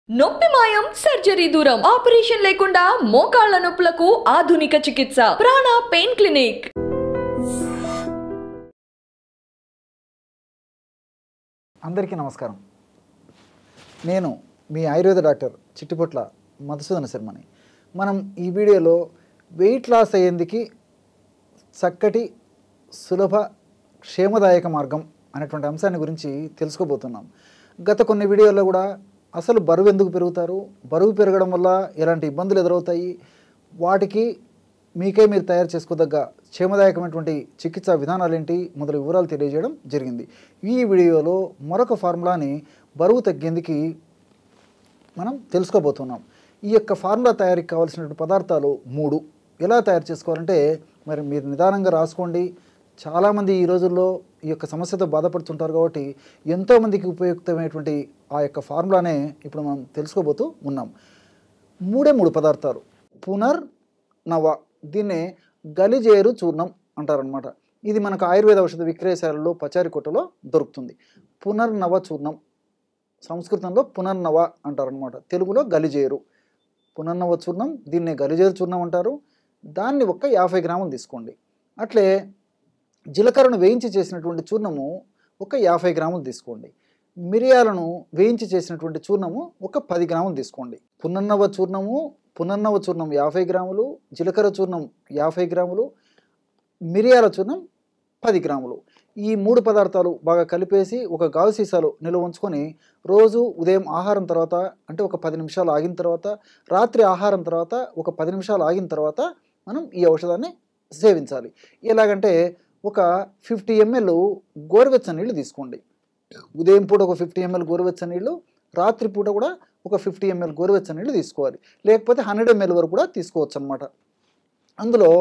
నొప్పి మాయం సర్జరీ దూరం ఆపరేషన్ లేకుండా మోకాళ్ల నొప్పులకు ఆధునిక చికిత్స ప్రాణ పెయిన్ క్లినిక్. అందరికీ నమస్కారం. నేను మీ ఆయుర్వేద డాక్టర్ చిట్టిపొట్ల మధుసూదన శర్మని. మనం ఈ వీడియోలో వెయిట్ లాస్ అయ్యేందుకు చక్కటి సులభ క్షేమదాయక మార్గం అనేటువంటి అంశాన్ని గురించి తెలుసుకోబోతున్నాం. గత కొన్ని వీడియోల్లో కూడా అసలు బరువు ఎందుకు పెరుగుతారు, బరువు పెరగడం వల్ల ఎలాంటి ఇబ్బందులు ఎదురవుతాయి, వాటికి మీకే మీరు తయారు చేసుకోదగ్గ క్షేమదాయకమైనటువంటి చికిత్సా విధానాలు ఏంటి మొదలు వివరాలు తెలియజేయడం జరిగింది. ఈ వీడియోలో మరొక ఫార్ములాని బరువు తగ్గేందుకు మనం తెలుసుకోబోతున్నాం. ఈ యొక్క ఫార్ములా తయారీకి కావాల్సినటువంటి పదార్థాలు 3. ఎలా తయారు చేసుకోవాలంటే మరి మీరు నిదానంగా రాసుకోండి. చాలామంది ఈ రోజుల్లో ఈ యొక్క సమస్యతో బాధపడుతుంటారు కాబట్టి ఎంతోమందికి ఉపయుక్తమైనటువంటి ఆ యొక్క ఫార్ములానే ఇప్పుడు మనం తెలుసుకోబోతూ ఉన్నాం. 3 పదార్థాలు. పునర్నవ, దీన్నే గలిజేరు చూర్ణం అంటారనమాట. ఇది మనకు ఆయుర్వేద ఔషధ విక్రయశాలలో పచారి కొట్టలో దొరుకుతుంది. పునర్నవ చూర్ణం, సంస్కృతంలో పునర్నవ అంటారనమాట, తెలుగులో గలిజేరు. పునర్నవ చూర్ణం, దీన్నే గలిజేరు చూర్ణం అంటారు. దాన్ని ఒక 50 గ్రాములు తీసుకోండి. అట్లే జీలకర్రను వేయించి చేసినటువంటి చూర్ణము ఒక 50 గ్రాములు తీసుకోండి. మిరియాలను వేయించి చేసినటువంటి చూర్ణము ఒక 10 గ్రాములు తీసుకోండి. పునర్నవ చూర్ణం 50 గ్రాములు, జీలకర్ర చూర్ణం 50 గ్రాములు, మిరియాల చూర్ణం 10 గ్రాములు. ఈ 3 పదార్థాలు బాగా కలిపేసి ఒక గాజు సీసాలో నిల్వ ఉంచుకొని రోజు ఉదయం ఆహారం తర్వాత, అంటే ఒక 10 నిమిషాలు ఆగిన తర్వాత, రాత్రి ఆహారం తర్వాత ఒక 10 నిమిషాలు ఆగిన తర్వాత మనం ఈ ఔషధాన్ని సేవించాలి. ఎలాగంటే ఒక 50 ml గోరువెచ్చని నీళ్ళు తీసుకోండి. ఉదయం పూట ఒక 50 ml గోరువెచ్చని నీళ్ళు, రాత్రి పూట కూడా ఒక 50 ml గోరువెచ్చని నీళ్ళు తీసుకోవాలి. లేకపోతే 100 ml వరకు కూడా తీసుకోవచ్చు అన్నమాట. అందులో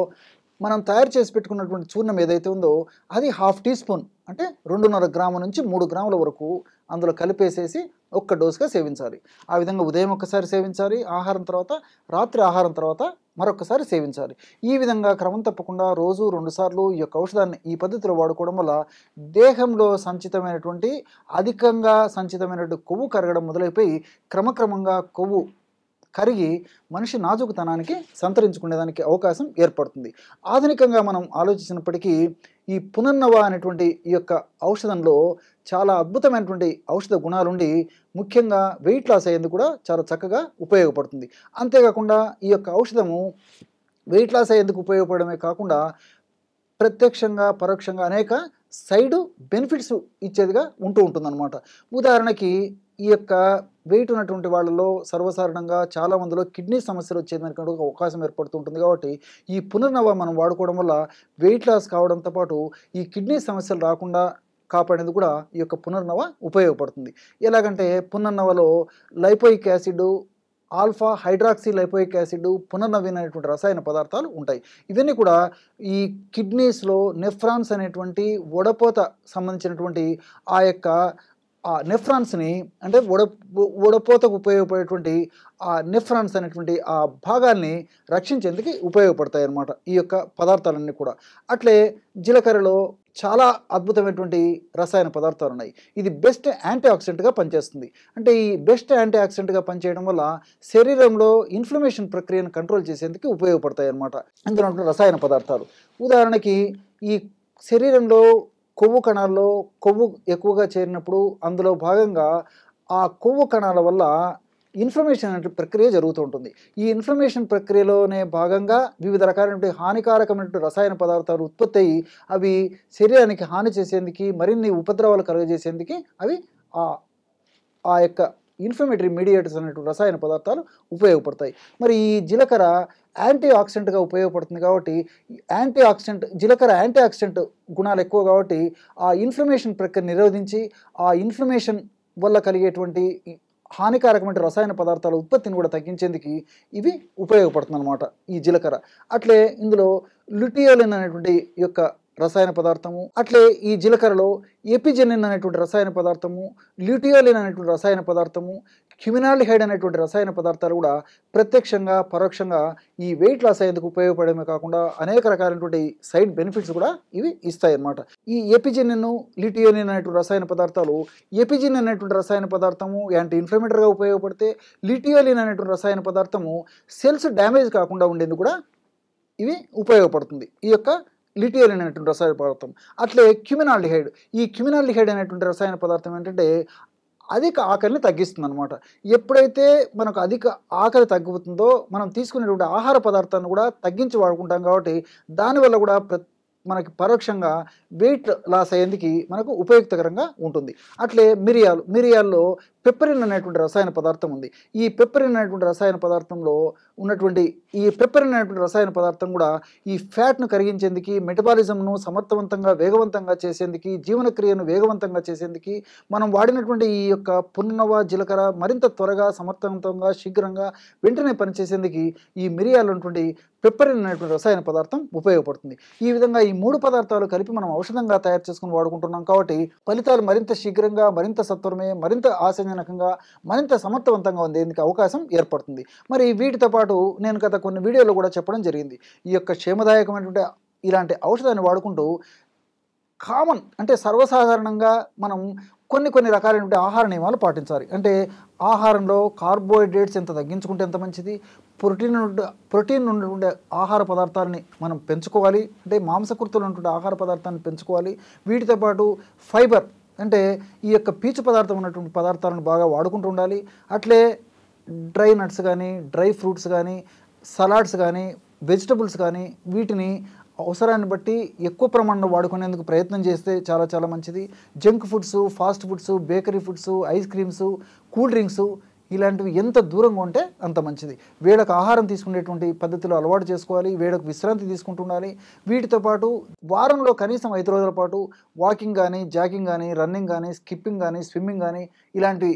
మనం తయారు చేసి పెట్టుకున్నటువంటి చూర్ణం ఏదైతే ఉందో అది 1/2 టీ స్పూన్, అంటే 2.5 గ్రాముల నుంచి 3 గ్రాముల వరకు అందులో కలిపేసేసి ఒక్క డోసుగా సేవించాలి. ఆ విధంగా ఉదయం ఒక్కసారి సేవించాలి ఆహారం తర్వాత, రాత్రి ఆహారం తర్వాత మరొకసారి సేవించాలి. ఈ విధంగా క్రమం తప్పకుండా రోజు 2 సార్లు ఈ యొక్క ఔషధాన్ని ఈ పద్ధతిలో వాడుకోవడం వల్ల దేహంలో సంచితమైనటువంటి అధికంగా సంచితమైనటువంటి కొవ్వు కరగడం మొదలైపోయి క్రమక్రమంగా కొవ్వు కరిగి మనిషి నాజుకుతనానికి సంతరించుకునేదానికి అవకాశం ఏర్పడుతుంది. ఆధునికంగా మనం ఆలోచించినప్పటికీ ఈ పునర్నవ అనేటువంటి ఈ యొక్క ఔషధంలో చాలా అద్భుతమైనటువంటి ఔషధ గుణాలుండి ముఖ్యంగా వెయిట్ లాస్ అయ్యేందుకు కూడా చాలా చక్కగా ఉపయోగపడుతుంది. అంతేకాకుండా ఈ యొక్క ఔషధము వెయిట్ లాస్ అయ్యేందుకు ఉపయోగపడమే కాకుండా ప్రత్యక్షంగా పరోక్షంగా అనేక సైడ్ బెనిఫిట్స్ ఇచ్చేదిగా ఉంటుందన్నమాట. ఉదాహరణకి ఈ యొక్క వెయిట్ ఉన్నటువంటి వాళ్ళలో సర్వసాధారణంగా చాలా మందిలో కిడ్నీ సమస్యలు వచ్చేదానికి ఒక అవకాశం ఏర్పడుతుంటుంది. కాబట్టి ఈ పునర్నవ మనం వాడుకోవడం వల్ల వెయిట్ లాస్ కావడంతో పాటు ఈ కిడ్నీ సమస్యలు రాకుండా కాపాడేందుకు కూడా ఈ యొక్క పునర్నవ ఉపయోగపడుతుంది. ఎలాగంటే పునర్నవలో lipoic acid, alpha hydroxy lipoic acid, punarnavine అనేటువంటి రసాయన పదార్థాలు ఉంటాయి. ఇవన్నీ కూడా ఈ కిడ్నీస్లో నెఫ్రాన్స్ అనేటువంటి వడపోత సంబంధించినటువంటి ఆ యొక్క నెఫ్రాన్స్ని, అంటే వడపోతకు ఉపయోగపడేటువంటి ఆ నెఫ్రాన్స్ అనేటువంటి ఆ భాగాల్ని రక్షించేందుకు ఉపయోగపడతాయి అన్నమాట ఈ యొక్క పదార్థాలన్నీ కూడా. అట్లే జీలకర్రలో చాలా అద్భుతమైనటువంటి రసాయన పదార్థాలు ఉన్నాయి. ఇది బెస్ట్ యాంటీ ఆక్సిడెంట్గా పనిచేస్తుంది. అంటే ఈ బెస్ట్ యాంటీ ఆక్సిడెంట్గా పనిచేయడం వల్ల శరీరంలో ఇన్ఫ్లమేషన్ ప్రక్రియను కంట్రోల్ చేసేందుకు ఉపయోగపడతాయి అన్నమాట ఇందులో రసాయన పదార్థాలు. ఉదాహరణకి ఈ శరీరంలో కొవ్వు కణాల్లో కొవ్వు ఎక్కువగా చేరినప్పుడు అందులో భాగంగా ఆ కొవ్వు కణాల వల్ల ఇన్ఫ్లమేషన్ అనే ప్రక్రియ జరుగుతూ ఉంటుంది. ఈ ఇన్ఫ్లమేషన్ ప్రక్రియలోనే భాగంగా వివిధ రకాలైనటువంటి హానికారకమైనటువంటి రసాయన పదార్థాలు ఉత్పత్తి అయ్యి అవి శరీరానికి హాని చేసేందుకు, మరిన్ని ఉపద్రవాలు కలుగజేసేందుకు అవి ఆ యొక్క ఇన్ఫ్లమేటరీ మీడియేటర్స్ అనేటువంటి రసాయన పదార్థాలు ఉపయోగపడతాయి. మరి ఈ జీలకర్ర యాంటీ ఆక్సిడెంట్గా ఉపయోగపడుతుంది కాబట్టి జీలకర్ర యాంటీ ఆక్సిడెంట్ గుణాలు ఎక్కువ కాబట్టి ఆ ఇన్ఫ్లమేషన్ ప్రక్రియ నిరోధించి ఆ ఇన్ఫ్లమేషన్ వల్ల కలిగేటువంటి హానికారకమైన రసాయన పదార్థాల ఉత్పత్తిని కూడా తగ్గించేందుకు ఇవి ఉపయోగపడుతుంది అన్నమాట ఈ జీలకర్ర. అట్లే ఇందులో ల్యూటియోలిన్ అనేటువంటి యొక్క రసాయన పదార్థము, అట్లే ఈ జీలకర్రలో ఎపిజెనిన్ అనేటువంటి రసాయన పదార్థము, ల్యూటియోలిన్ అనేటువంటి రసాయన పదార్థము, క్యుమినాల్డిహైడ్ అనేటువంటి రసాయన పదార్థాలు కూడా ప్రత్యక్షంగా పరోక్షంగా ఈ వెయిట్ లాస్ అయ్యేందుకు ఉపయోగపడమే కాకుండా అనేక రకాలైనటువంటి సైడ్ బెనిఫిట్స్ కూడా ఇవి ఇస్తాయి అన్నమాట. ఈ ఎపిజినిన్, లిటియోనిన్ అనేటువంటి రసాయన పదార్థాలు, ఎపిజిన్ అనేటువంటి రసాయన పదార్థము యాంటీ ఇన్ఫ్లమేటరీగా ఉపయోగపడితే, లిటియోలిన్ అనేటువంటి రసాయన పదార్థము సెల్స్ డ్యామేజ్ కాకుండా ఉండేందుకు కూడా ఇవి ఉపయోగపడుతుంది, ఈ యొక్క లిటియోలిన్ అనేటువంటి రసాయన పదార్థం. అట్లే క్యుమినాల్డిహైడ్, ఈ క్యుమినాల్డిహైడ్ అనేటువంటి రసాయన పదార్థం ఏంటంటే అధిక ఆకలిని తగ్గిస్తుంది అనమాట. ఎప్పుడైతే మనకు అధిక ఆకలి తగ్గుతుందో మనం తీసుకునేటువంటి ఆహార పదార్థాలను కూడా తగ్గించి వాడుకుంటాం కాబట్టి దానివల్ల కూడా మనకి పరోక్షంగా వెయిట్ లాస్ అయ్యేందుకు మనకు ఉపయుక్తకరంగా ఉంటుంది. అట్లే మిరియాల్లో పెప్పరిన్ అనేటువంటి రసాయన పదార్థం ఉంది. ఈ పెప్పరిన్ అనేటువంటి రసాయన పదార్థంలో ఉన్నటువంటి ఈ పెప్పరిన్ అనేటువంటి రసాయన పదార్థం కూడా ఈ ఫ్యాట్ను కరిగించేందుకు, మెటబాలిజంను సమర్థవంతంగా వేగవంతంగా చేసేందుకు, జీవనక్రియను వేగవంతంగా చేసేందుకు మనం వాడినటువంటి ఈ యొక్క పున్నవ, జీలకర్ర మరింత త్వరగా, సమర్థవంతంగా, శీఘ్రంగా వెంటనే పనిచేసేందుకు ఈ మిరియాలు ఉన్నటువంటి పెప్పరిన్ అనేటువంటి రసాయన పదార్థం ఉపయోగపడుతుంది. ఈ విధంగా ఈ 3 పదార్థాలు కలిపి మనం ఔషధంగా తయారు చేసుకుని వాడుకుంటున్నాం కాబట్టి ఫలితాలు మరింత శీఘ్రంగా, మరింత సత్వరమే, మరింత ఆశాజనకంగా, మరింత సమర్థవంతంగా ఉండేందుకు అవకాశం ఏర్పడుతుంది. మరి వీటితో పాటు నేను గత కొన్ని వీడియోలో కూడా చెప్పడం జరిగింది, ఈ యొక్క క్షేమదాయకమైనటువంటి ఇలాంటి ఔషధాన్ని వాడుకుంటూ కామన్ అంటే సర్వసాధారణంగా మనం కొన్ని రకాలైనటువంటి ఆహార నియమాలు పాటించాలి. అంటే ఆహారంలో కార్బోహైడ్రేట్స్ ఎంత తగ్గించుకుంటే ఎంత మంచిది, ప్రోటీన్ ఉన్నటువంటి ఆహార పదార్థాలని మనం పెంచుకోవాలి, అంటే మాంసకృతులు ఉన్నటువంటి ఆహార పదార్థాలను పెంచుకోవాలి. వీటితో పాటు ఫైబర్ అంటే ఈ యొక్క పీచు పదార్థం ఉన్నటువంటి పదార్థాలను బాగా వాడుకుంటూ ఉండాలి. అట్లే డ్రై నట్స్ కానీ, డ్రై ఫ్రూట్స్ కానీ, సలాడ్స్ కానీ, వెజిటబుల్స్ కానీ వీటిని అవసరాన్ని బట్టి ఎక్కువ ప్రమాణంలో వాడుకునేందుకు ప్రయత్నం చేస్తే చాలా మంచిది. Junk foods, fast foods, bakery foods, ice creams, cool drinks ఇలాంటివి ఎంత దూరంగా ఉంటే అంత మంచిది. వేళకు ఆహారం తీసుకునేటువంటి పద్ధతిలో అలవాటు చేసుకోవాలి, వేళకు విశ్రాంతి తీసుకుంటుండాలి. వీటితో పాటు వారంలో కనీసం 5 రోజుల పాటు వాకింగ్ కానీ, జాగింగ్ కానీ, రన్నింగ్ కానీ, స్కిప్పింగ్ కానీ, స్విమ్మింగ్ కానీ ఇలాంటి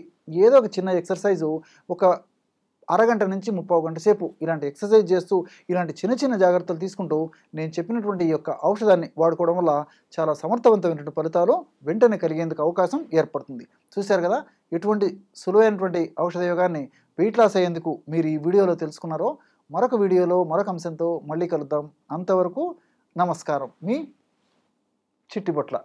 ఏదో ఒక చిన్న ఎక్సర్సైజు ఒక అరగంట నుంచి 30 గంట సేపు ఇలాంటి ఎక్సర్సైజ్ చేస్తూ ఇలాంటి చిన్న జాగ్రత్తలు తీసుకుంటూ నేను చెప్పినటువంటి ఈ యొక్క ఔషధాన్ని వాడుకోవడం వల్ల చాలా సమర్థవంతమైనటువంటి ఫలితాలు వెంటనే కలిగేందుకు అవకాశం ఏర్పడుతుంది. చూశారు కదా ఎటువంటి సులువైనటువంటి ఔషధ యోగాన్ని వెయిట్ లాస్ అయ్యేందుకు మీరు ఈ వీడియోలో తెలుసుకున్నారో. మరొక వీడియోలో మరొక అంశంతో మళ్ళీ కలుద్దాం. అంతవరకు నమస్కారం. మీ చిట్టిబొట్ల.